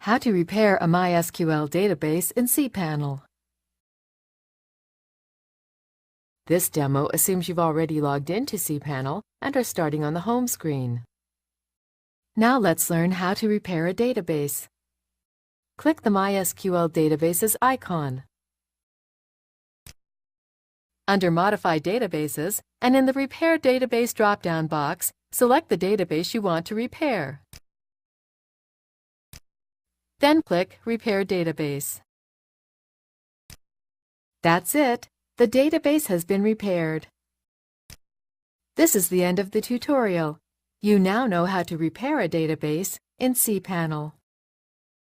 How to repair a MySQL database in cPanel. This demo assumes you've already logged into cPanel and are starting on the home screen. Now let's learn how to repair a database. Click the MySQL databases icon. Under Modify Databases and in the Repair Database drop-down box, select the database you want to repair. Then click Repair Database. That's it. The database has been repaired. This is the end of the tutorial. You now know how to repair a database in cPanel.